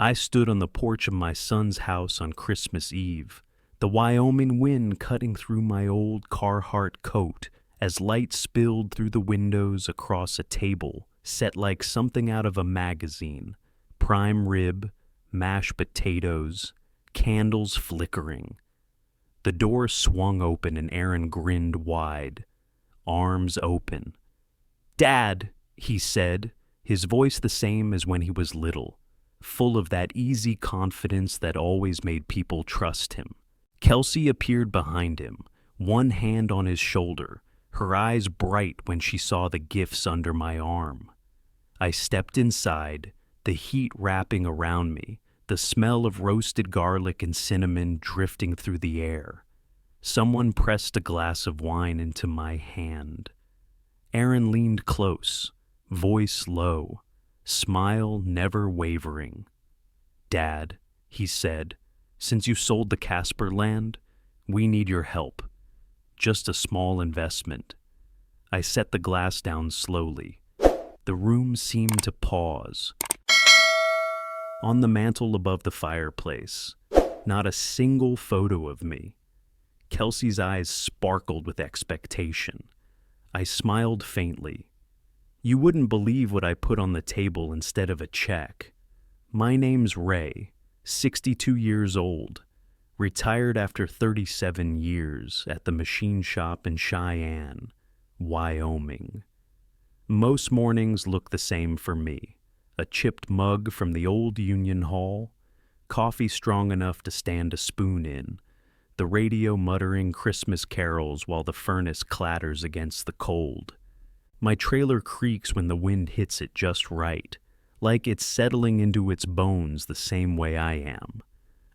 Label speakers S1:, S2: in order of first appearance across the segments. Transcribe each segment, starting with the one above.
S1: I stood on the porch of my son's house on Christmas Eve, the Wyoming wind cutting through my old Carhartt coat as light spilled through the windows across a table set like something out of a magazine, prime rib, mashed potatoes, candles flickering. The door swung open and Aaron grinned wide, arms open. "Dad," he said, his voice the same as when he was little, full of that easy confidence that always made people trust him. Kelsey appeared behind him, one hand on his shoulder, her eyes bright when she saw the gifts under my arm. I stepped inside, the heat wrapping around me, the smell of roasted garlic and cinnamon drifting through the air. Someone pressed a glass of wine into my hand. Aaron leaned close, voice low, smile never wavering. "Dad," he said, "since you sold the Casper land, we need your help. Just a small investment." I set the glass down slowly. The room seemed to pause. On the mantel above the fireplace, not a single photo of me. Kelsey's eyes sparkled with expectation. I smiled faintly. "You wouldn't believe what I put on the table instead of a check. My name's Ray, 62 years old, retired after 37 years at the machine shop in Cheyenne, Wyoming. Most mornings look the same for me. A chipped mug from the old Union Hall, coffee strong enough to stand a spoon in, the radio muttering Christmas carols while the furnace clatters against the cold. My trailer creaks when the wind hits it just right, like it's settling into its bones the same way I am.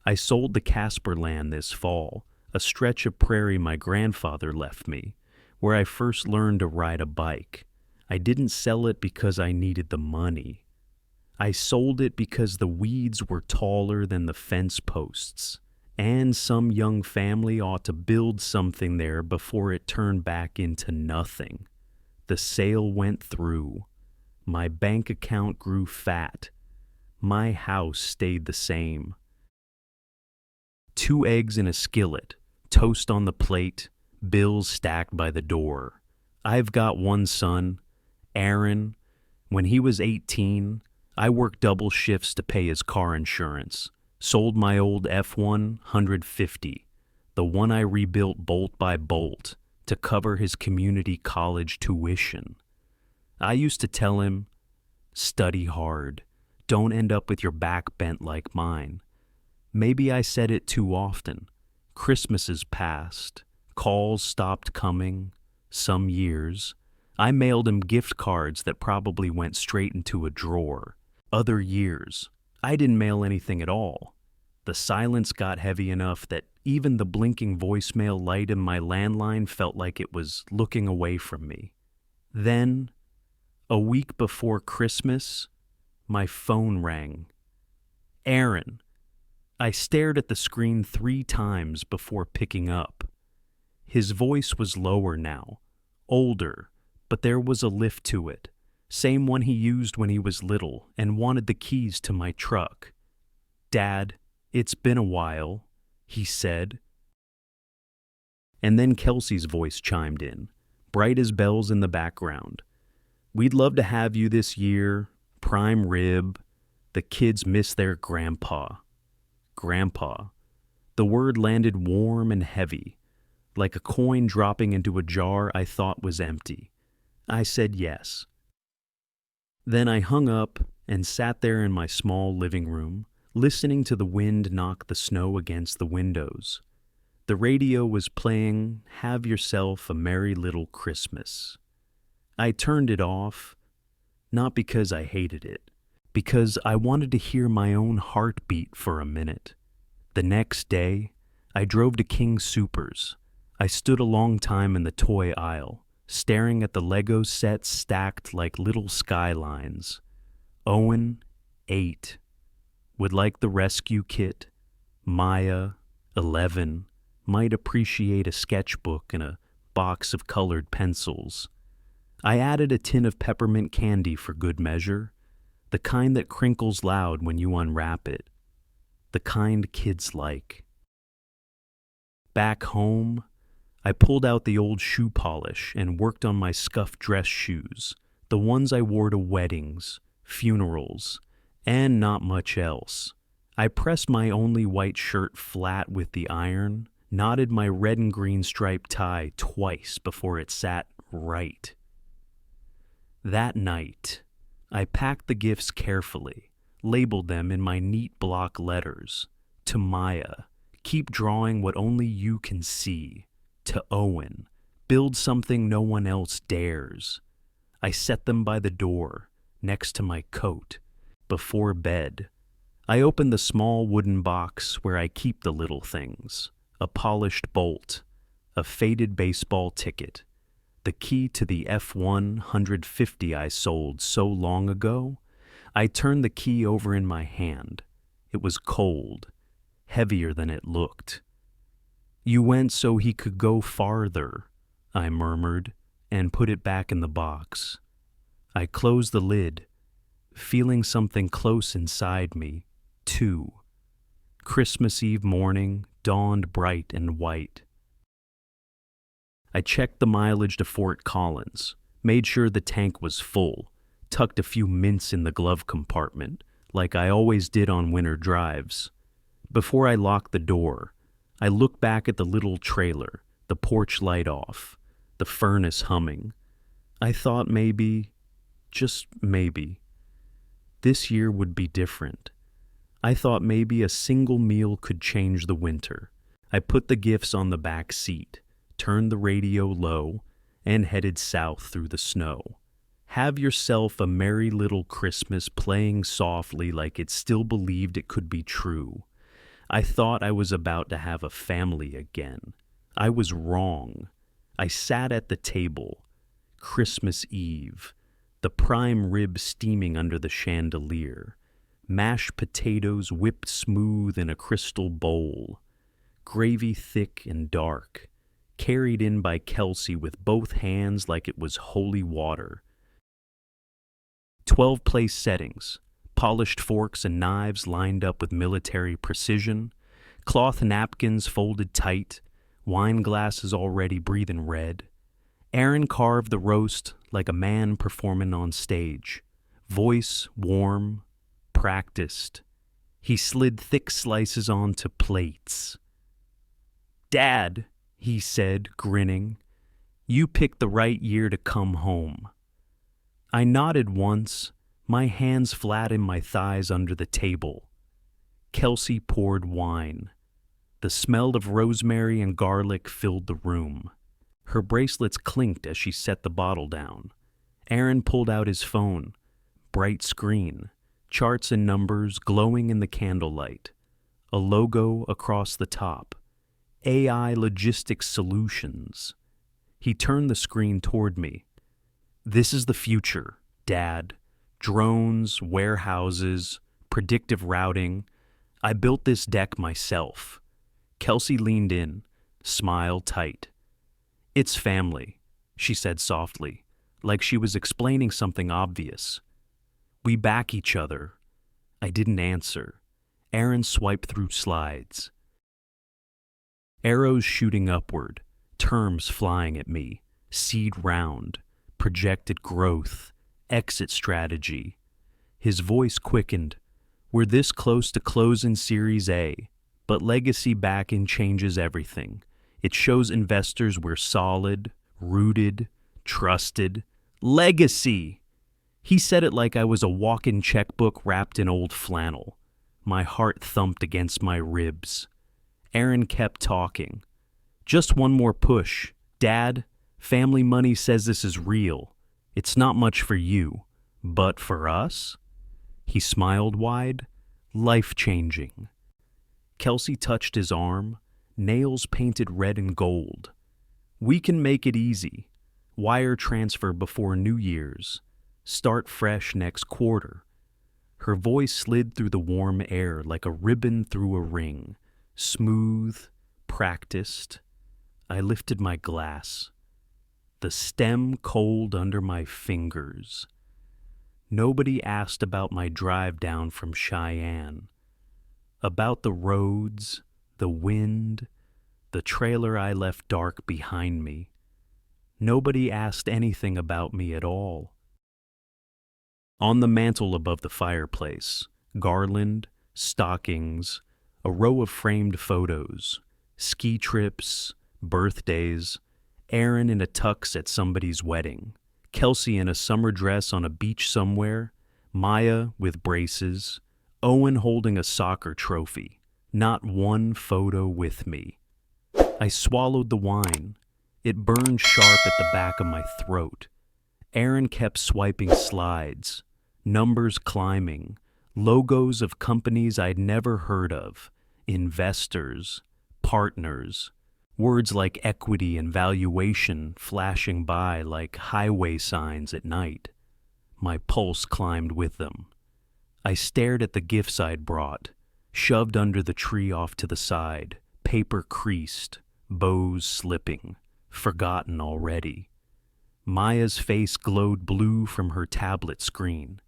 S1: I sold the Casper land this fall, a stretch of prairie my grandfather left me, where I first learned to ride a bike. I didn't sell it because I needed the money. I sold it because the weeds were taller than the fence posts, and some young family ought to build something there before it turned back into nothing. The sale went through. My bank account grew fat. My house stayed the same. 2 eggs in a skillet, toast on the plate, bills stacked by the door. I've got one son, Aaron. When he was 18, I worked double shifts to pay his car insurance, sold my old F1 150, the one I rebuilt bolt by bolt, to cover his community college tuition. I used to tell him, "Study hard. Don't end up with your back bent like mine." Maybe I said it too often. Christmases passed. Calls stopped coming. Some years. I mailed him gift cards that probably went straight into a drawer. Other years, I didn't mail anything at all. The silence got heavy enough that even the blinking voicemail light in my landline felt like it was looking away from me. Then, a week before Christmas, my phone rang. "Aaron." I stared at the screen 3 times before picking up. His voice was lower now, older, but there was a lift to it. Same one he used when he was little and wanted the keys to my truck. "Dad, it's been a while," he said. And then Kelsey's voice chimed in, bright as bells in the background. "We'd love to have you this year, prime rib. The kids miss their grandpa." Grandpa. The word landed warm and heavy, like a coin dropping into a jar I thought was empty. I said yes. Then I hung up and sat there in my small living room, listening to the wind knock the snow against the windows. The radio was playing "Have Yourself a Merry Little Christmas." I turned it off, not because I hated it, because I wanted to hear my own heartbeat for a minute. The next day, I drove to King Soopers. I stood a long time in the toy aisle, staring at the Lego sets stacked like little skylines. Owen, 8, would like the rescue kit. Maya, 11, might appreciate a sketchbook and a box of colored pencils. I added a tin of peppermint candy for good measure. the kind that crinkles loud when you unwrap it, the kind kids like. Back home, I pulled out the old shoe polish and worked on my scuffed dress shoes, the ones I wore to weddings, funerals, and not much else. I pressed my only white shirt flat with the iron, knotted my red and green striped tie twice before it sat right. That night, I packed the gifts carefully, labeled them in my neat block letters. To Maya, keep drawing what only you can see. To Owen, build something no one else dares. I set them by the door, next to my coat. Before bed, I opened the small wooden box where I keep the little things. A polished bolt, a faded baseball ticket, the key to the F-150 I sold so long ago. I turned the key over in my hand. It was cold, heavier than it looked. You went so he could go farther, I murmured, and put it back in the box. I closed the lid, feeling something close inside me, too. Christmas Eve morning dawned bright and white. I checked the mileage to Fort Collins, made sure the tank was full, tucked a few mints in the glove compartment, like I always did on winter drives. Before I locked the door, I looked back at the little trailer, the porch light off, the furnace humming. I thought maybe, just maybe, this year would be different. I thought maybe a single meal could change the winter. I put the gifts on the back seat, turned the radio low, and headed south through the snow. Have yourself a merry little Christmas playing softly like it still believed it could be true. I thought I was about to have a family again. I was wrong. I sat at the table, Christmas Eve, the prime rib steaming under the chandelier, mashed potatoes whipped smooth in a crystal bowl, gravy thick and dark, carried in by Kelsey with both hands like it was holy water. 12 place settings, polished forks and knives lined up with military precision, cloth napkins folded tight, wine glasses already breathing red. Aaron carved the roast like a man performing on stage, voice warm, practiced. He slid thick slices onto plates. "Dad," he said, grinning, "you picked the right year to come home." I nodded once, my hands flat in my thighs under the table. Kelsey poured wine. The smell of rosemary and garlic filled the room. Her bracelets clinked as she set the bottle down. Aaron pulled out his phone. Bright screen, charts and numbers glowing in the candlelight. A logo across the top. AI Logistics Solutions. He turned the screen toward me. "This is the future, Dad. Drones, warehouses, predictive routing. I built this deck myself." Kelsey leaned in, smile tight. "It's family," she said softly, like she was explaining something obvious. "We back each other." I didn't answer. Aaron swiped through slides. Arrows shooting upward, terms flying at me, seed round, projected growth, exit strategy. His voice quickened. "We're this close to closing Series A, but legacy backing changes everything. It shows investors we're solid, rooted, trusted. Legacy!" He said it like I was a walk-in checkbook wrapped in old flannel. My heart thumped against my ribs. Aaron kept talking. "Just one more push. Dad, family money says this is real. It's not much for you, but for us?" He smiled wide. "Life-changing." Kelsey touched his arm, nails painted red and gold. "We can make it easy. Wire transfer before New Year's. Start fresh next quarter." Her voice slid through the warm air like a ribbon through a ring. Smooth, practiced. I lifted my glass. The stem cold under my fingers. Nobody asked about my drive down from Cheyenne, about the roads, the wind, the trailer I left dark behind me. Nobody asked anything about me at all. On the mantel above the fireplace, garland, stockings, a row of framed photos, ski trips, birthdays, Aaron in a tux at somebody's wedding, Kelsey in a summer dress on a beach somewhere, Maya with braces, Owen holding a soccer trophy. Not one photo with me. I swallowed the wine. It burned sharp at the back of my throat. Aaron kept swiping slides, numbers climbing, logos of companies I'd never heard of, investors, partners, words like equity and valuation flashing by like highway signs at night. My pulse climbed with them. I stared at the gifts I'd brought, shoved under the tree off to the side, paper creased, bows slipping, forgotten already. Maya's face glowed blue from her tablet screen.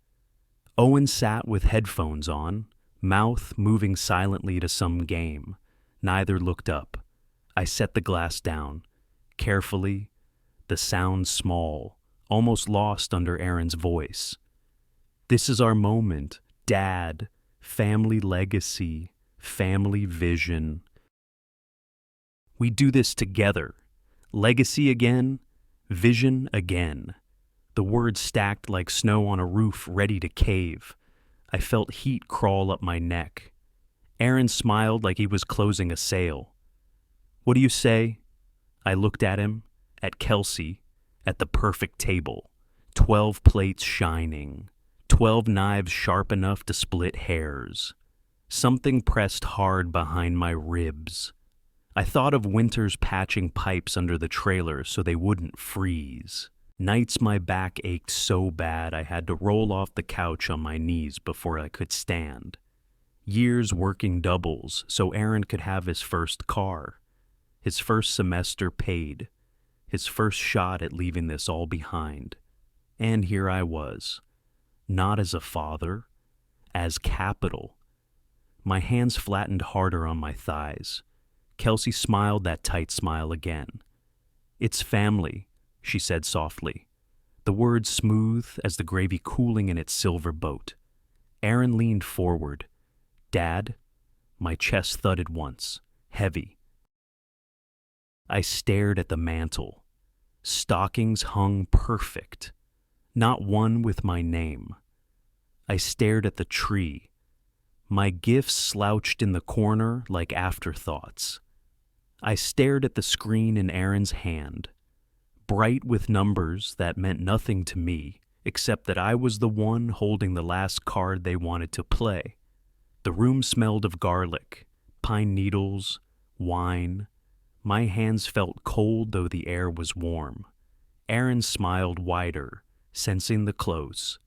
S1: Owen sat with headphones on, mouth moving silently to some game. Neither looked up. I set the glass down. Carefully, the sound small, almost lost under Aaron's voice. This is our moment, Dad, family legacy, family vision. We do this together. Legacy again, vision again. The words stacked like snow on a roof ready to cave. I felt heat crawl up my neck. Aaron smiled like he was closing a sale. What do you say? I looked at him, at Kelsey, at the perfect table. 12 plates shining, 12 knives sharp enough to split hairs. Something pressed hard behind my ribs. I thought of Winters patching pipes under the trailer so they wouldn't freeze. Nights my back ached so bad I had to roll off the couch on my knees before I could stand. Years working doubles so Aaron could have his first car, his first semester paid, his first shot at leaving this all behind. And here I was, not as a father, as capital. My hands flattened harder on my thighs. Kelsey smiled that tight smile again. It's family, she said softly, the words smooth as the gravy cooling in its silver boat. Aaron leaned forward. Dad? My chest thudded once, heavy. I stared at the mantel. Stockings hung perfect, not one with my name. I stared at the tree. My gifts slouched in the corner like afterthoughts. I stared at the screen in Aaron's hand, bright with numbers that meant nothing to me except that I was the one holding the last card they wanted to play. The room smelled of garlic, pine needles, wine. My hands felt cold though the air was warm. Aaron smiled wider, sensing the close.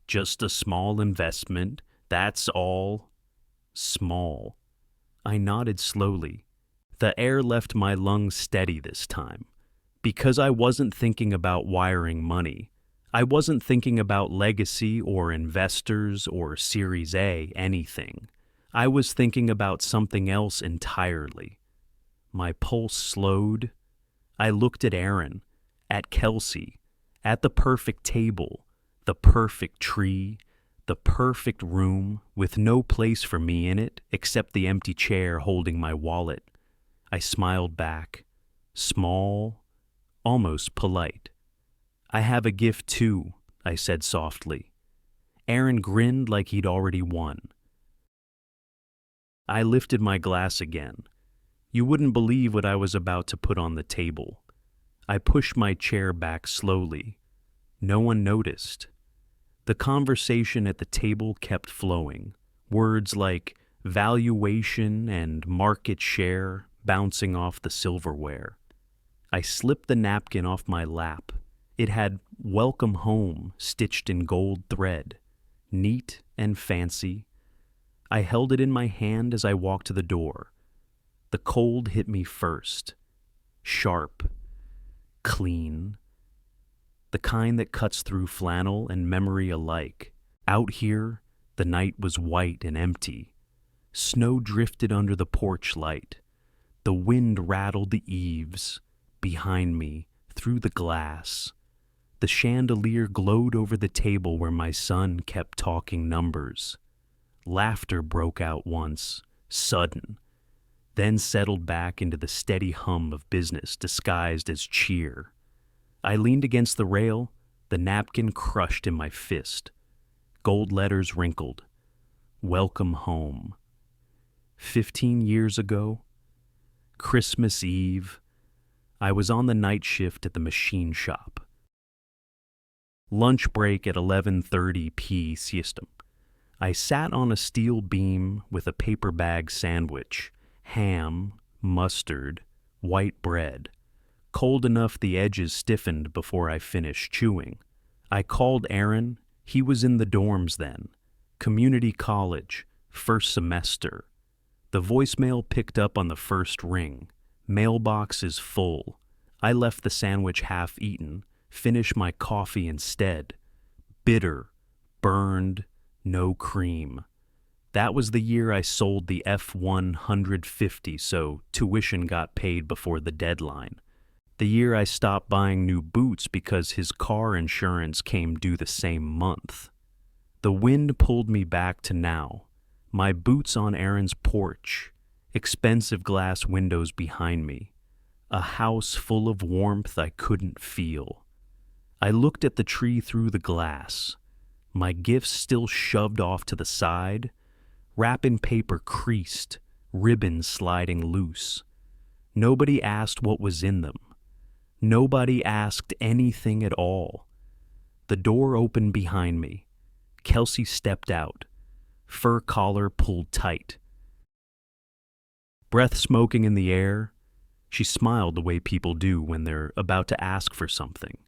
S1: Just a small investment, that's all. Small. I nodded slowly. The air left my lungs steady this time. Because I wasn't thinking about wiring money. I wasn't thinking about legacy or investors or Series A anything. I was thinking about something else entirely. My pulse slowed. I looked at Aaron, at Kelsey, at the perfect table, the perfect tree, the perfect room with no place for me in it except the empty chair holding my wallet. I smiled back, small, almost polite. I have a gift too, I said softly. Aaron grinned like he'd already won. I lifted my glass again. You wouldn't believe what I was about to put on the table. I pushed my chair back slowly. No one noticed. The conversation at the table kept flowing. Words like valuation and market share bouncing off the silverware. I slipped the napkin off my lap. It had "Welcome Home" stitched in gold thread, neat and fancy. I held it in my hand as I walked to the door. The cold hit me first. Sharp. Clean. the kind that cuts through flannel and memory alike. Out here, the night was white and empty. Snow drifted under the porch light. The wind rattled the eaves. Behind me, through the glass, the chandelier glowed over the table where my son kept talking numbers. Laughter broke out once, sudden, then settled back into the steady hum of business disguised as cheer. I leaned against the rail, the napkin crushed in my fist. Gold letters wrinkled. Welcome home. 15 years ago, Christmas Eve, I was on the night shift at the machine shop. Lunch break at 11:30 p.m. I sat on a steel beam with a paper bag sandwich, ham, mustard, white bread. Cold enough the edges stiffened before I finished chewing. I called Aaron. He was in the dorms then. Community college, first semester. The voicemail picked up on the first ring. Mailbox is full. I left the sandwich half eaten, finished my coffee instead. Bitter, burned, no cream. That was the year I sold the F-150, so tuition got paid before the deadline. The year I stopped buying new boots because his car insurance came due the same month. The wind pulled me back to now. My boots on Aaron's porch, expensive glass windows behind me, a house full of warmth I couldn't feel. I looked at the tree through the glass, my gifts still shoved off to the side, wrapping paper creased, ribbons sliding loose. Nobody asked what was in them. Nobody asked anything at all. The door opened behind me. Kelsey stepped out, fur collar pulled tight. Breath smoking in the air, she smiled the way people do when they're about to ask for something.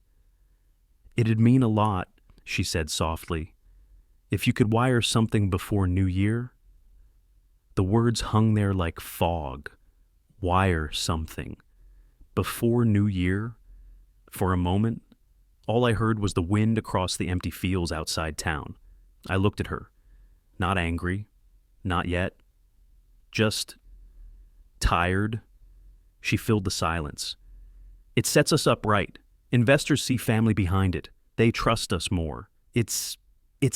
S1: It'd mean a lot, she said softly, if you could wire something before New Year. The words hung there like fog. Wire something. Before New Year? For a moment, all I heard was the wind across the empty fields outside town. I looked at her. Not angry. Not yet. Just tired. She filled the silence. It sets us up right. Investors see family behind it. They trust us more. It's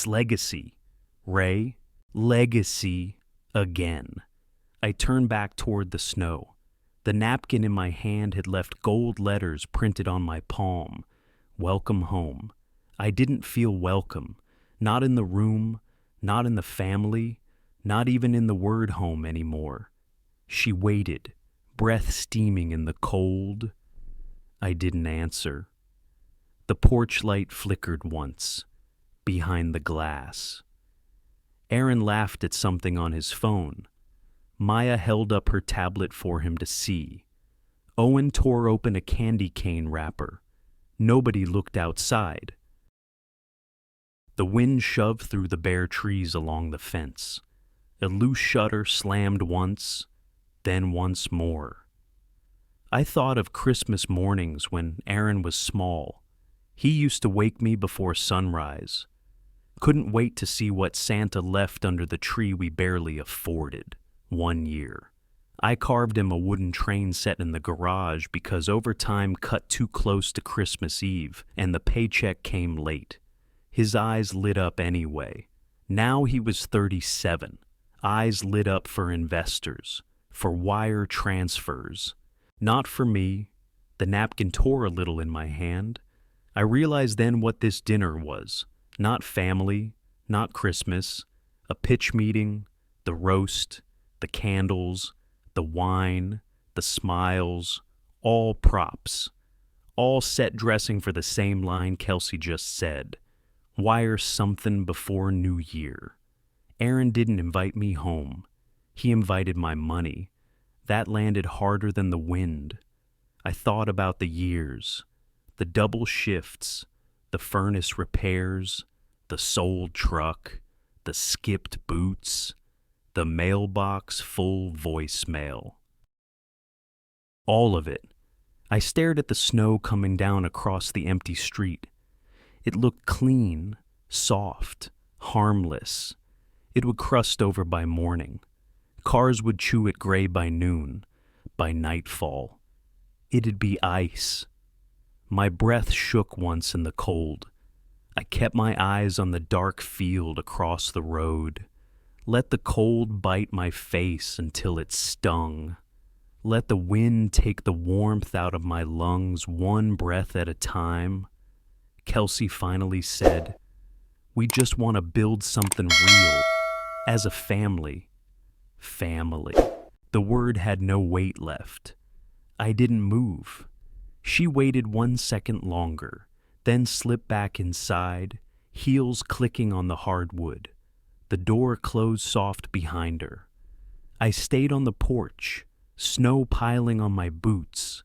S1: legacy. Ray, legacy again. I turned back toward the snow. The napkin in my hand had left gold letters printed on my palm. Welcome home. I didn't feel welcome. Not in the room, not in the family, not even in the word home anymore. She waited, breath steaming in the cold. I didn't answer. The porch light flickered once, behind the glass. Aaron laughed at something on his phone. Maya held up her tablet for him to see. Owen tore open a candy cane wrapper. Nobody looked outside. The wind shoved through the bare trees along the fence. A loose shutter slammed once, then once more. I thought of Christmas mornings when Aaron was small. He used to wake me before sunrise. Couldn't wait to see what Santa left under the tree we barely afforded. One year. I carved him a wooden train set in the garage because overtime cut too close to Christmas Eve and the paycheck came late. His eyes lit up anyway. Now he was 37. Eyes lit up for investors, for wire transfers. Not for me. The napkin tore a little in my hand. I realized then what this dinner was. Not family, not Christmas. A pitch meeting, the roast, the candles, the wine, the smiles, all props. All set dressing for the same line Kelsey just said. Wire something before New Year. Aaron didn't invite me home. He invited my money. That landed harder than the wind. I thought about the years, the double shifts, the furnace repairs, the sold truck, the skipped boots, the mailbox full voicemail. All of it. I stared at the snow coming down across the empty street. It looked clean, soft, harmless. It would crust over by morning. Cars would chew it gray by noon. By nightfall, it'd be ice. My breath shook once in the cold. I kept my eyes on the dark field across the road. Let the cold bite my face until it stung. Let the wind take the warmth out of my lungs one breath at a time. Kelsey finally said, "We just want to build something real, as a family." Family. The word had no weight left. I didn't move. She waited 1 second longer, then slipped back inside, heels clicking on the hardwood. The door closed soft behind her. I stayed on the porch, snow piling on my boots.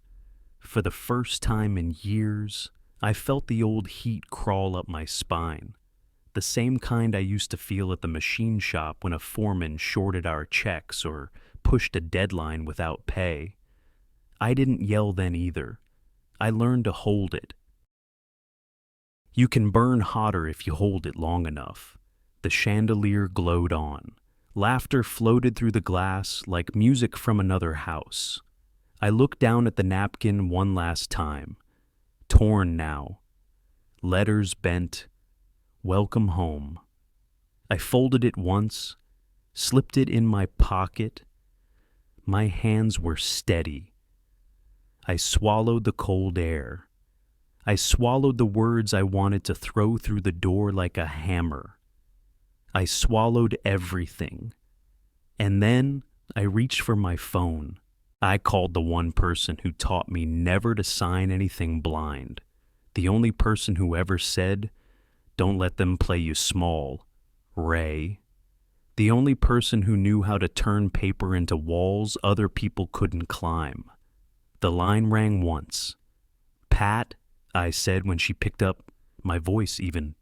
S1: For the first time in years, I felt the old heat crawl up my spine. The same kind I used to feel at the machine shop when a foreman shorted our checks or pushed a deadline without pay. I didn't yell then either. I learned to hold it. You can burn hotter if you hold it long enough. The chandelier glowed on. Laughter floated through the glass like music from another house. I looked down at the napkin one last time. Torn now. Letters bent. Welcome home. I folded it once, slipped it in my pocket. My hands were steady. I swallowed the cold air. I swallowed the words I wanted to throw through the door like a hammer. I swallowed everything. And then I reached for my phone. I called the one person who taught me never to sign anything blind. The only person who ever said, "Don't let them play you small," Ray. The only person who knew how to turn paper into walls other people couldn't climb. The line rang once. "Pat," I said when she picked up, my voice even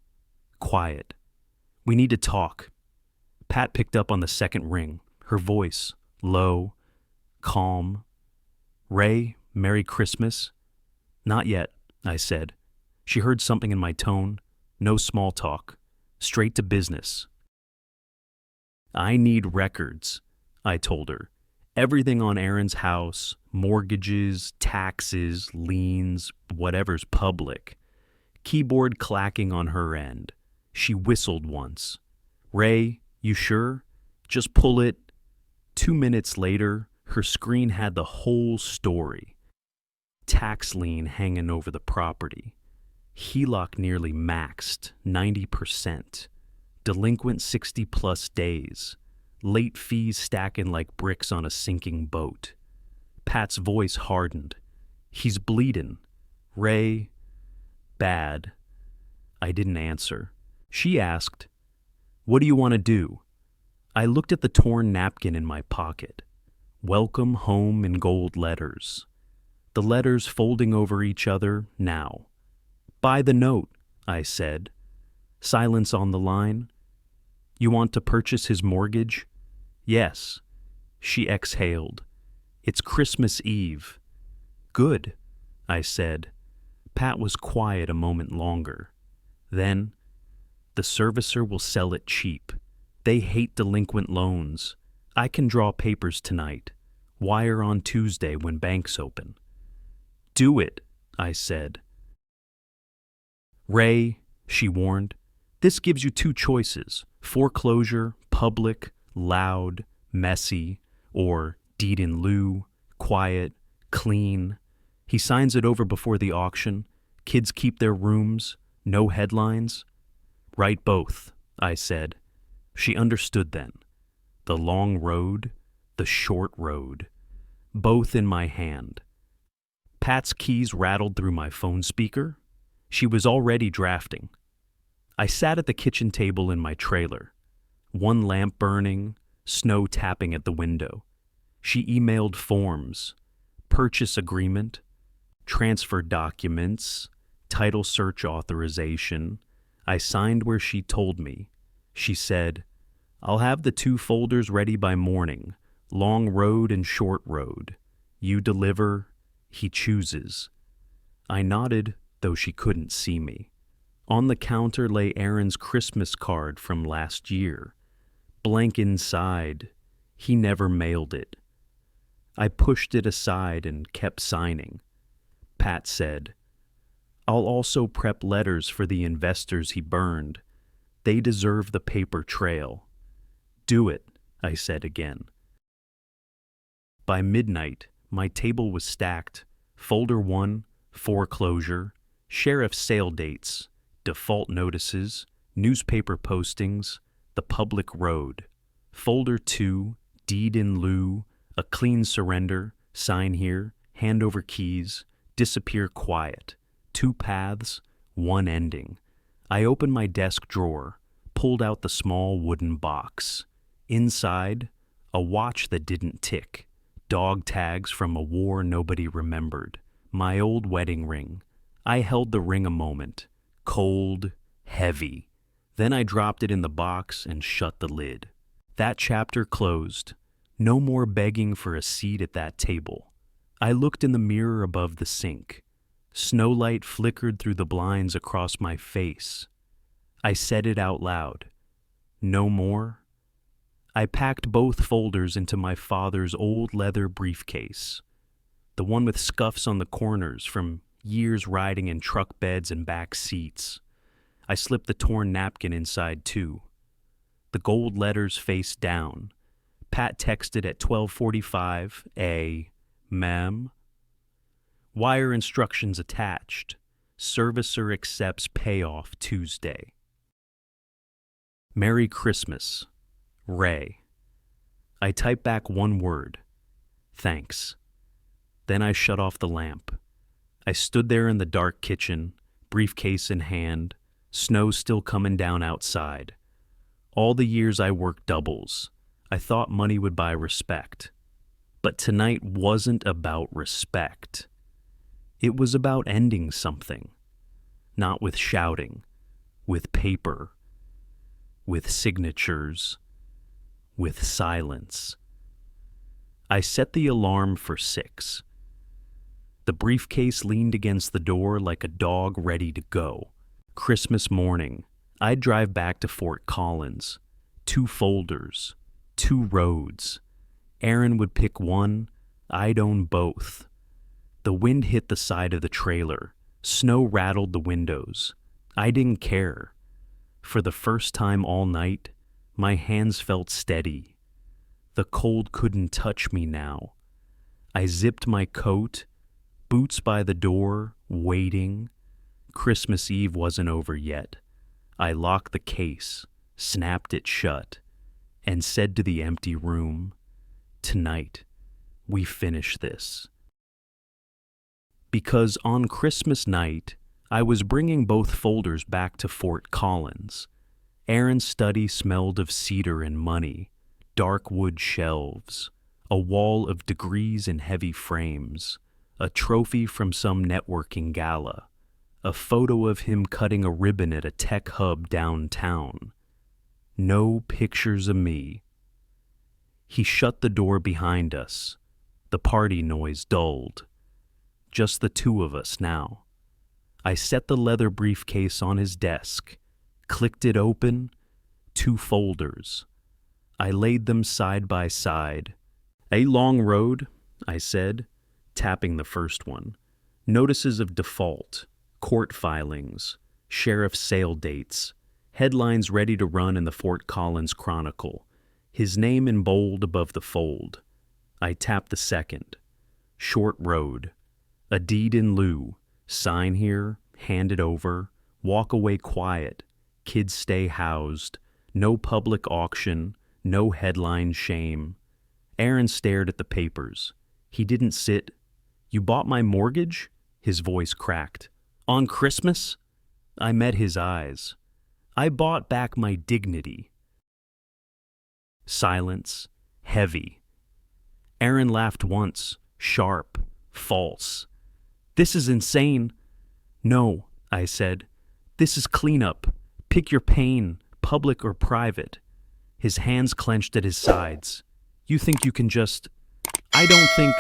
S1: quiet. "We need to talk." Pat picked up on the second ring, her voice low, calm. "Ray, Merry Christmas." "Not yet," I said. She heard something in my tone. No small talk. Straight to business. "I need records," I told her. "Everything on Aaron's house, mortgages, taxes, liens, whatever's public." Keyboard clacking on her end. She whistled once. "Ray, you sure? Just pull it." 2 minutes later, her screen had the whole story. Tax lien hanging over the property. HELOC nearly maxed, 90%. Delinquent 60-plus days. Late fees stacking like bricks on a sinking boat. Pat's voice hardened. "He's bleeding. Ray, bad." I didn't answer. She asked, "What do you want to do?" I looked at the torn napkin in my pocket. "Welcome home" in gold letters. The letters folding over each other now. "Buy the note," I said. Silence on the line. "You want to purchase his mortgage?" "Yes." She exhaled. "It's Christmas Eve." "Good," I said. Pat was quiet a moment longer. Then, "The servicer will sell it cheap. They hate delinquent loans. I can draw papers tonight. Wire on Tuesday when banks open." "Do it," I said. "Ray," she warned, "this gives you 2 choices. Foreclosure, public, loud, messy, or deed in lieu, quiet, clean. He signs it over before the auction. Kids keep their rooms. No headlines." "Write both," I said. She understood then. The long road, the short road. Both in my hand. Pat's keys rattled through my phone speaker. She was already drafting. I sat at the kitchen table in my trailer. One lamp burning, snow tapping at the window. She emailed forms, purchase agreement, transfer documents, title search authorization. I signed where she told me. She said, "I'll have the 2 folders ready by morning. Long road and short road. You deliver, he chooses." I nodded, though she couldn't see me. On the counter lay Aaron's Christmas card from last year. Blank inside. He never mailed it. I pushed it aside and kept signing. Pat said, "I'll also prep letters for the investors he burned. They deserve the paper trail." "Do it," I said again. By midnight, my table was stacked. Folder 1, foreclosure, sheriff's sale dates, default notices, newspaper postings, the public road. Folder 2, deed in lieu, a clean surrender, sign here, hand over keys, disappear quiet. 2 paths, 1 ending. I opened my desk drawer, pulled out the small wooden box. Inside, a watch that didn't tick, dog tags from a war nobody remembered, my old wedding ring. I held the ring a moment, cold, heavy. Then I dropped it in the box and shut the lid. That chapter closed. No more begging for a seat at that table. I looked in the mirror above the sink. Snowlight flickered through the blinds across my face. I said it out loud. No more. I packed both folders into my father's old leather briefcase, the one with scuffs on the corners from years riding in truck beds and back seats. I slipped the torn napkin inside too. The gold letters face down. Pat texted at 12:45, "Ma'am." Wire instructions attached. Servicer accepts payoff Tuesday. Merry Christmas. Ray. I typed back one word. Thanks. Then I shut off the lamp. I stood there in the dark kitchen, briefcase in hand, snow still coming down outside. All the years I worked doubles, I thought money would buy respect. But tonight wasn't about respect. It was about ending something. Not with shouting, with paper, with signatures, with silence. I set the alarm for 6. The briefcase leaned against the door like a dog ready to go. Christmas morning, I'd drive back to Fort Collins. 2 folders, 2 roads. Aaron would pick one, I'd own both. The wind hit the side of the trailer. Snow rattled the windows. I didn't care. For the first time all night, my hands felt steady. The cold couldn't touch me now. I zipped my coat, boots by the door, waiting. Christmas Eve wasn't over yet. I locked the case, snapped it shut, and said to the empty room, "Tonight, we finish this." Because on Christmas night, I was bringing both folders back to Fort Collins. Aaron's study smelled of cedar and money, dark wood shelves, a wall of degrees in heavy frames, a trophy from some networking gala, a photo of him cutting a ribbon at a tech hub downtown. No pictures of me. He shut the door behind us. The party noise dulled. Just the 2 of us now. I set the leather briefcase on his desk, clicked it open, 2 folders. I laid them side by side. "A long road," I said, tapping the first one. Notices of default, court filings, sheriff's sale dates, headlines ready to run in the Fort Collins Chronicle, his name in bold above the fold. I tapped the second. Short road. A deed in lieu. Sign here, hand it over, walk away quiet, kids stay housed, no public auction, no headline shame. Aaron stared at the papers. He didn't sit. "You bought my mortgage?" His voice cracked. "On Christmas?" I met his eyes. "I bought back my dignity." Silence, heavy. Aaron laughed once, sharp, false. "This is insane." "No," I said. "This is cleanup. Pick your pain, public or private." His hands clenched at his sides. "You think you can just—" "I don't think—"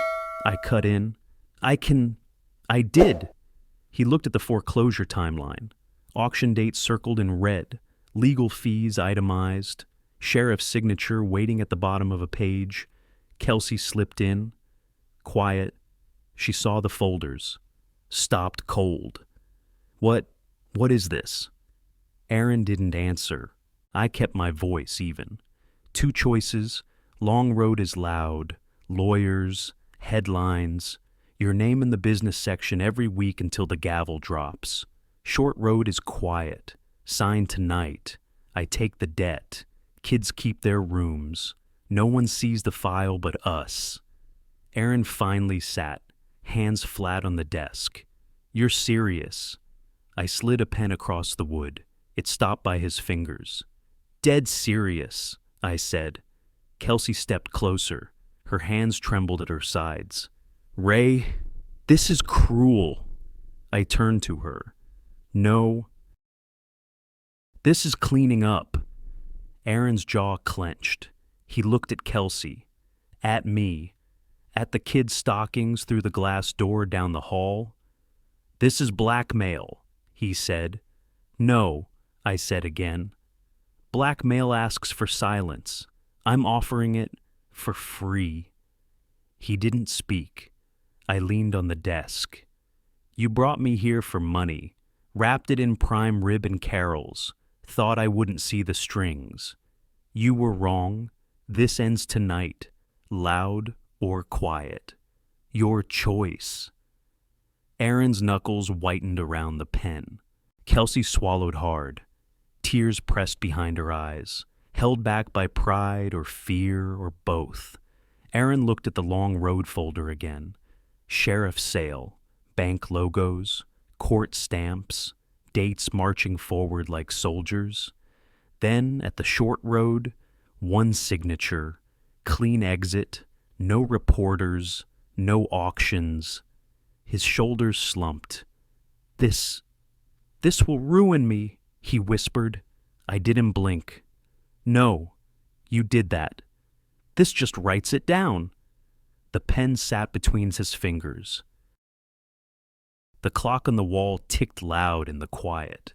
S1: I cut in. I did." He looked at the foreclosure timeline. Auction date circled in red, legal fees itemized, sheriff's signature waiting at the bottom of a page. Kelsey slipped in, quiet. She saw the folders, stopped cold. What is this? Aaron didn't answer. I kept my voice even. Two choices. Long road is loud. Lawyers, headlines. Your name in the business section every week until the gavel drops. Short road is quiet. Signed tonight. I take the debt. Kids keep their rooms. No one sees the file but us. Aaron finally sat, hands flat on the desk. You're serious. I slid a pen across the wood. It stopped by his fingers. Dead serious, I said. Kelsey stepped closer. Her hands trembled at her sides. Ray, this is cruel. I turned to her. No. This is cleaning up. Aaron's jaw clenched. He looked at Kelsey, at me, at the kids' stockings through the glass door down the hall. This is blackmail, he said. No, I said again. Blackmail asks for silence. I'm offering it for free. He didn't speak. I leaned on the desk. You brought me here for money, wrapped it in prime rib and carols, thought I wouldn't see the strings. You were wrong. This ends tonight, loud or quiet. Your choice. Aaron's knuckles whitened around the pen. Kelsey swallowed hard. Tears pressed behind her eyes, held back by pride or fear or both. Aaron looked at the long road folder again. Sheriff's sale, bank logos, court stamps, dates marching forward like soldiers. Then, at the short road, one signature, clean exit, no reporters, no auctions. His shoulders slumped. This will ruin me, he whispered. I didn't blink. No, you did that. This just writes it down. The pen sat between his fingers. The clock on the wall ticked loud in the quiet.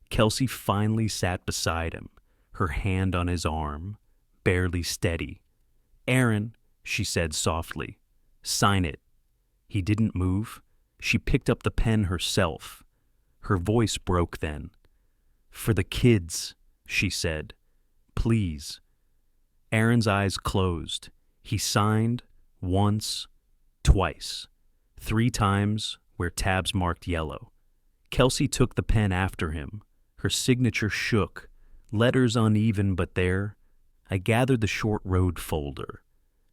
S1: Kelsey finally sat beside him, her hand on his arm, barely steady. Aaron, she said softly, sign it. He didn't move. She picked up the pen herself. Her voice broke then. For the kids, she said. Please. Aaron's eyes closed. He signed once, twice, 3 times where tabs marked yellow. Kelsey took the pen after him. Her signature shook, letters uneven but there. I gathered the short road folder,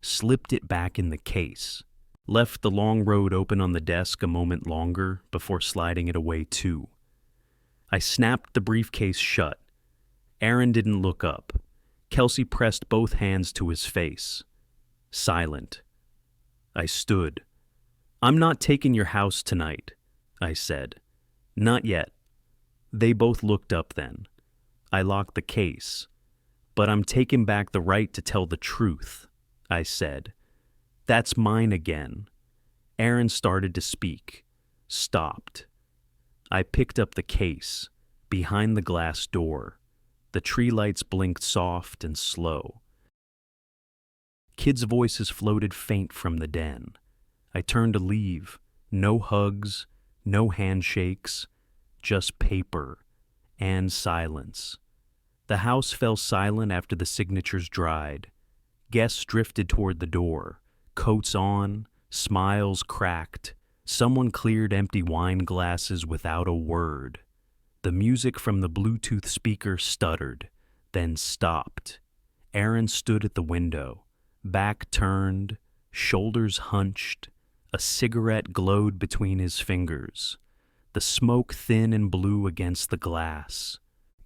S1: slipped it back in the case, left the long road open on the desk a moment longer before sliding it away too. I snapped the briefcase shut. Aaron didn't look up. Kelsey pressed both hands to his face. Silent. I stood. I'm not taking your house tonight, I said. Not yet. They both looked up then. I locked the case. But I'm taking back the right to tell the truth, I said. That's mine again. Aaron started to speak. Stopped. I picked up the case, behind the glass door. The tree lights blinked soft and slow. Kids' voices floated faint from the den. I turned to leave. No hugs, no handshakes, just paper and silence. The house fell silent after the signatures dried. Guests drifted toward the door, coats on, smiles cracked. Someone cleared empty wine glasses without a word. The music from the Bluetooth speaker stuttered, then stopped. Aaron stood at the window, back turned, shoulders hunched. A cigarette glowed between his fingers, the smoke thin and blue against the glass.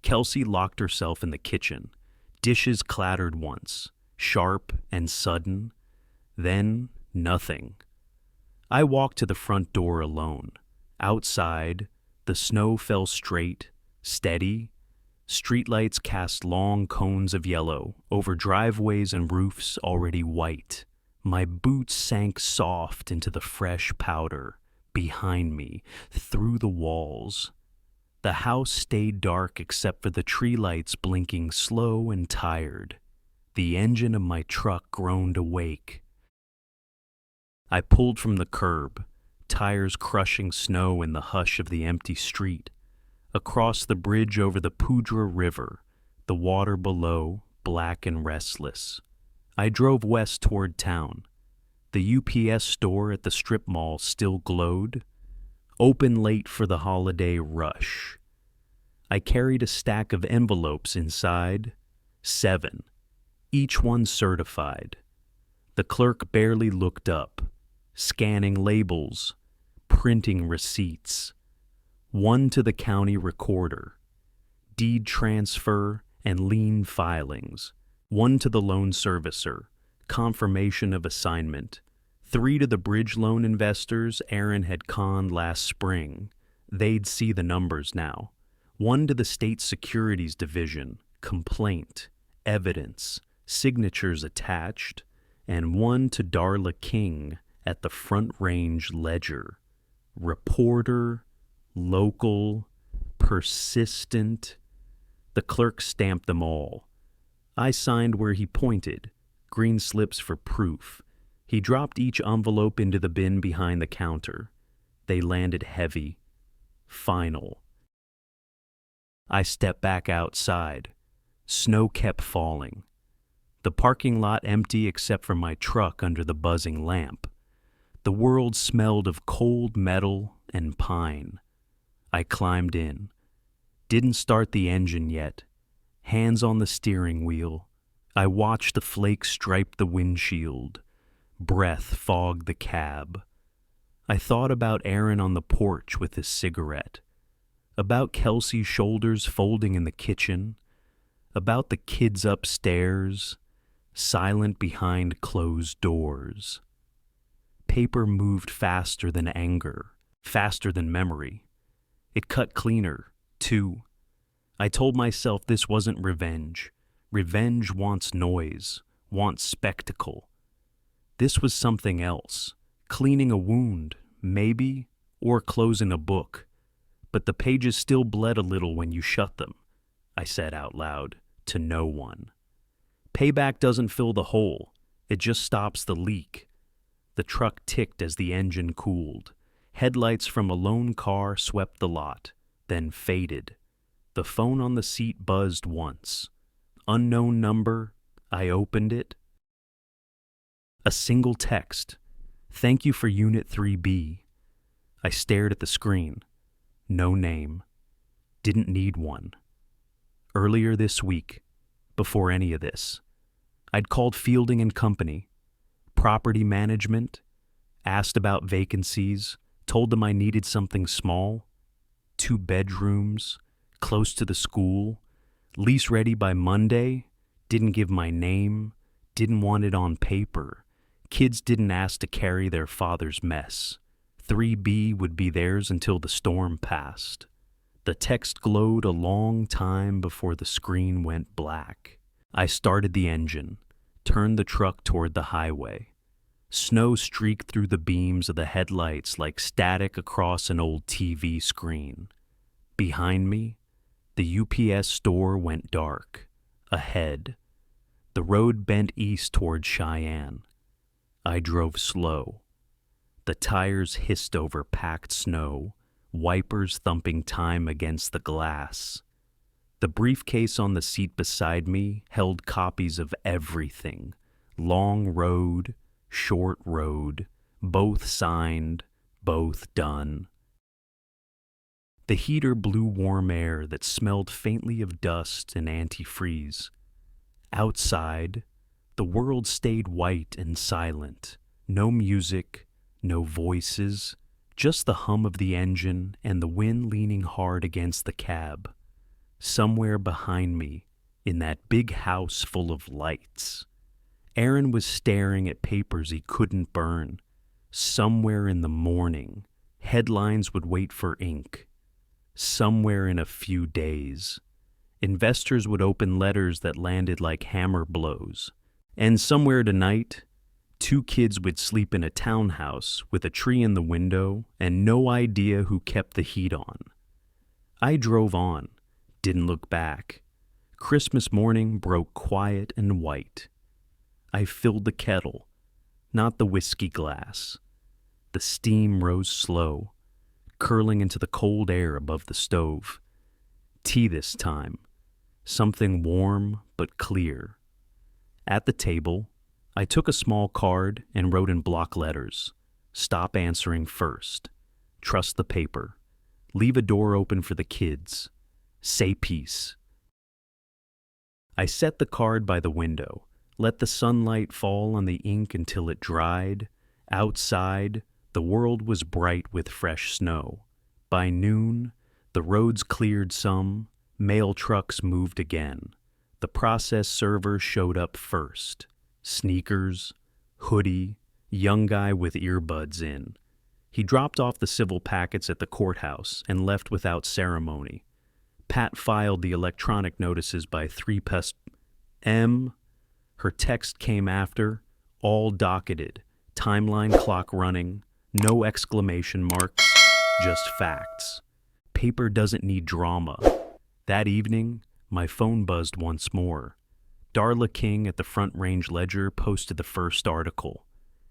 S1: Kelsey locked herself in the kitchen. Dishes clattered once, sharp and sudden. Then nothing. I walked to the front door alone. Outside, the snow fell straight, steady. Streetlights cast long cones of yellow over driveways and roofs already white. My boots sank soft into the fresh powder behind me, through the walls. The house stayed dark except for the tree lights blinking slow and tired. The engine of my truck groaned awake. I pulled from the curb, tires crushing snow in the hush of the empty street. Across the bridge over the Pudra River, the water below, black and restless. I drove west toward town. The UPS store at the strip mall still glowed, open late for the holiday rush. I carried a stack of envelopes inside, 7, each one certified. The clerk barely looked up, scanning labels, printing receipts. One to the county recorder, deed transfer and lien filings. One to the loan servicer, confirmation of assignment. 3 to the bridge loan investors Aaron had conned last spring. They'd see the numbers now. 1 to the state securities division, complaint, evidence, signatures attached. And 1 to Darla King at the Front Range Ledger. Reporter, local, persistent. The clerk stamped them all. I signed where he pointed, green slips for proof. He dropped each envelope into the bin behind the counter. They landed heavy, final. I stepped back outside. Snow kept falling. The parking lot empty except for my truck under the buzzing lamp. The world smelled of cold metal and pine. I climbed in. Didn't start the engine yet. Hands on the steering wheel. I watched the flakes stripe the windshield. Breath fogged the cab. I thought about Aaron on the porch with his cigarette. About Kelsey's shoulders folding in the kitchen. About the kids upstairs, silent behind closed doors. Paper moved faster than anger, faster than memory. It cut cleaner, too. I told myself this wasn't revenge. Revenge wants noise, wants spectacle. This was something else. Cleaning a wound, maybe, or closing a book. But the pages still bled a little when you shut them, I said out loud, to no one. Payback doesn't fill the hole. It just stops the leak. The truck ticked as the engine cooled. Headlights from a lone car swept the lot, then faded. The phone on the seat buzzed once. Unknown number. I opened it. A single text. Thank you for Unit 3B. I stared at the screen. No name. Didn't need one. Earlier this week, before any of this, I'd called Fielding and Company, property management, asked about vacancies, told them I needed something small, 2 bedrooms, close to the school, lease ready by Monday, didn't give my name, didn't want it on paper. Kids didn't ask to carry their father's mess. 3B would be theirs until the storm passed. The text glowed a long time before the screen went black. I started the engine, turned the truck toward the highway. Snow streaked through the beams of the headlights like static across an old TV screen. Behind me, the UPS store went dark. Ahead, the road bent east toward Cheyenne. I drove slow. The tires hissed over packed snow, wipers thumping time against the glass. The briefcase on the seat beside me held copies of everything. Long road, short road, both signed, both done. The heater blew warm air that smelled faintly of dust and antifreeze. Outside, the world stayed white and silent. No music, no voices, just the hum of the engine and the wind leaning hard against the cab. Somewhere behind me, in that big house full of lights, Aaron was staring at papers he couldn't burn. Somewhere in the morning, headlines would wait for ink. Somewhere in a few days, investors would open letters that landed like hammer blows. And somewhere tonight, 2 kids would sleep in a townhouse with a tree in the window and no idea who kept the heat on. I drove on, didn't look back. Christmas morning broke quiet and white. I filled the kettle, not the whiskey glass. The steam rose slow, curling into the cold air above the stove. Tea this time, something warm but clear. At the table, I took a small card and wrote in block letters, "Stop answering first. Trust the paper. Leave a door open for the kids. Say peace." I set the card by the window, let the sunlight fall on the ink until it dried. Outside, the world was bright with fresh snow. By noon, the roads cleared some, mail trucks moved again. The process server showed up first. Sneakers, hoodie, young guy with earbuds in. He dropped off the civil packets at the courthouse and left without ceremony. Pat filed the electronic notices by 3 p.m. Her text came after, all docketed, timeline clock running, no exclamation marks, just facts. Paper doesn't need drama. That evening, my phone buzzed once more. Darla King at the Front Range Ledger posted the first article.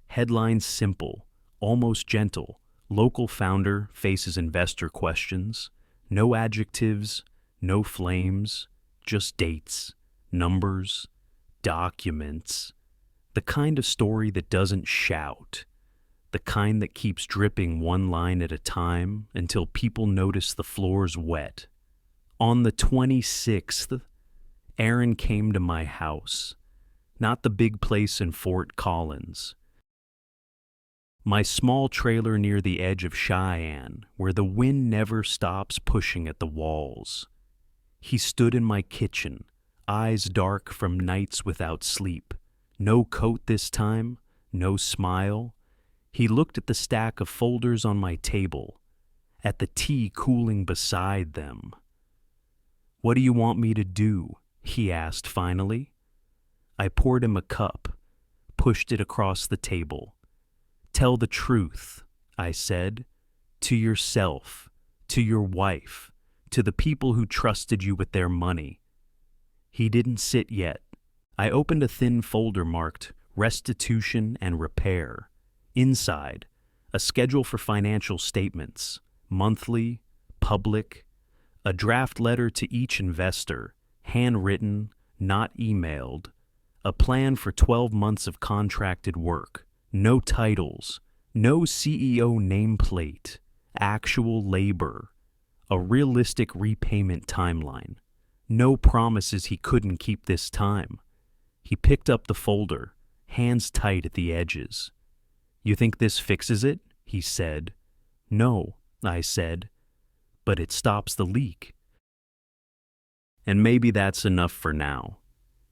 S1: Headline simple, almost gentle. Local founder faces investor questions. No adjectives, no flames, just dates, numbers, documents. The kind of story that doesn't shout. The kind that keeps dripping one line at a time until people notice the floor's wet. On the 26th, Aaron came to my house, not the big place in Fort Collins. My small trailer near the edge of Cheyenne, where the wind never stops pushing at the walls. He stood in my kitchen, eyes dark from nights without sleep. No coat this time, no smile. He looked at the stack of folders on my table, at the tea cooling beside them. "What do you want me to do?" he asked finally. I poured him a cup, pushed it across the table. "Tell the truth," I said, "to yourself, to your wife, to the people who trusted you with their money." He didn't sit yet. I opened a thin folder marked Restitution and Repair. Inside, a schedule for financial statements, monthly, public, a draft letter to each investor, handwritten, not emailed, a plan for 12 months of contracted work, no titles, no CEO nameplate, actual labor, a realistic repayment timeline, no promises he couldn't keep this time. He picked up the folder, hands tight at the edges. "You think this fixes it?" he said. "No," I said, "but it stops the leak." And maybe that's enough for now.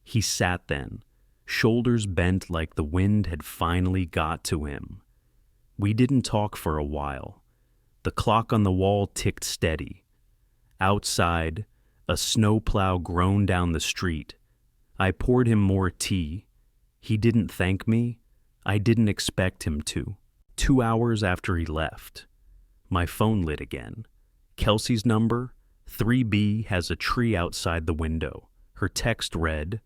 S1: He sat then, shoulders bent like the wind had finally got to him. We didn't talk for a while. The clock on the wall ticked steady. Outside, a snowplow groaned down the street. I poured him more tea. He didn't thank me. I didn't expect him to. 2 hours after he left, my phone lit again. Kelsey's number, 3B, has a tree outside the window. Her text read,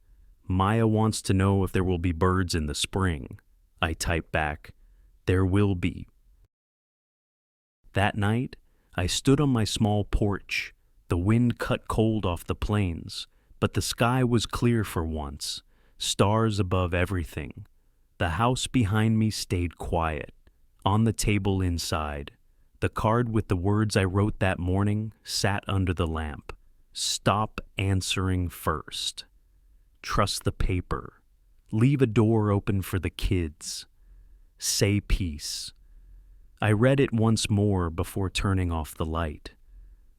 S1: "Maya wants to know if there will be birds in the spring." I typed back, "There will be." That night, I stood on my small porch. The wind cut cold off the plains, but the sky was clear for once, stars above everything. The house behind me stayed quiet. On the table inside, the card with the words I wrote that morning sat under the lamp. "Stop answering first. Trust the paper. Leave a door open for the kids. Say peace." I read it once more before turning off the light.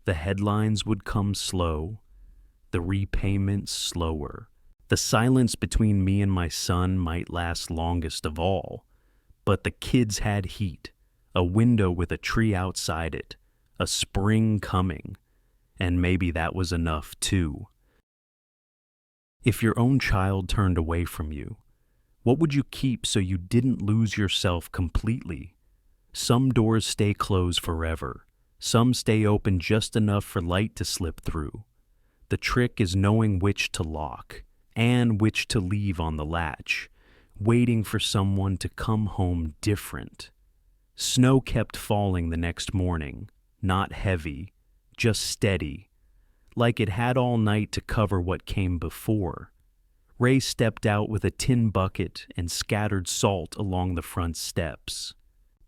S1: The headlines would come slow, the repayments slower. The silence between me and my son might last longest of all, but the kids had heat, a window with a tree outside it, a spring coming, and maybe that was enough too. If your own child turned away from you, what would you keep so you didn't lose yourself completely? Some doors stay closed forever. Some stay open just enough for light to slip through. The trick is knowing which to lock and which to leave on the latch, waiting for someone to come home different. Snow kept falling the next morning, not heavy, just steady, like it had all night to cover what came before. Ray stepped out with a tin bucket and scattered salt along the front steps.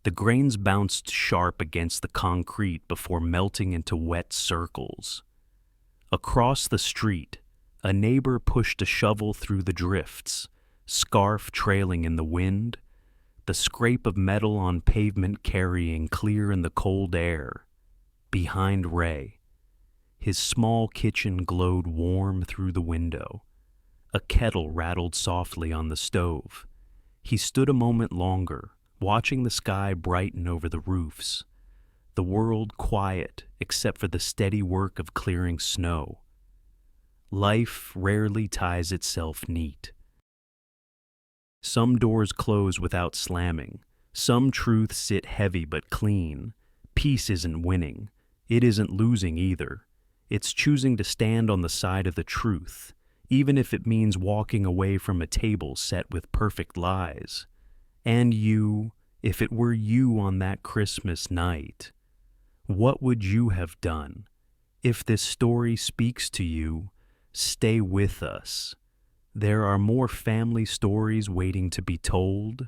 S1: The grains bounced sharp against the concrete before melting into wet circles. Across the street, a neighbor pushed a shovel through the drifts, scarf trailing in the wind, the scrape of metal on pavement carrying clear in the cold air. Behind Ray, his small kitchen glowed warm through the window. A kettle rattled softly on the stove. He stood a moment longer, watching the sky brighten over the roofs, the world quiet except for the steady work of clearing snow. Life rarely ties itself neat. Some doors close without slamming. Some truths sit heavy but clean. Peace isn't winning. It isn't losing either. It's choosing to stand on the side of the truth, even if it means walking away from a table set with perfect lies. And you, if it were you on that Christmas night, what would you have done? If this story speaks to you, stay with us. There are more family stories waiting to be told.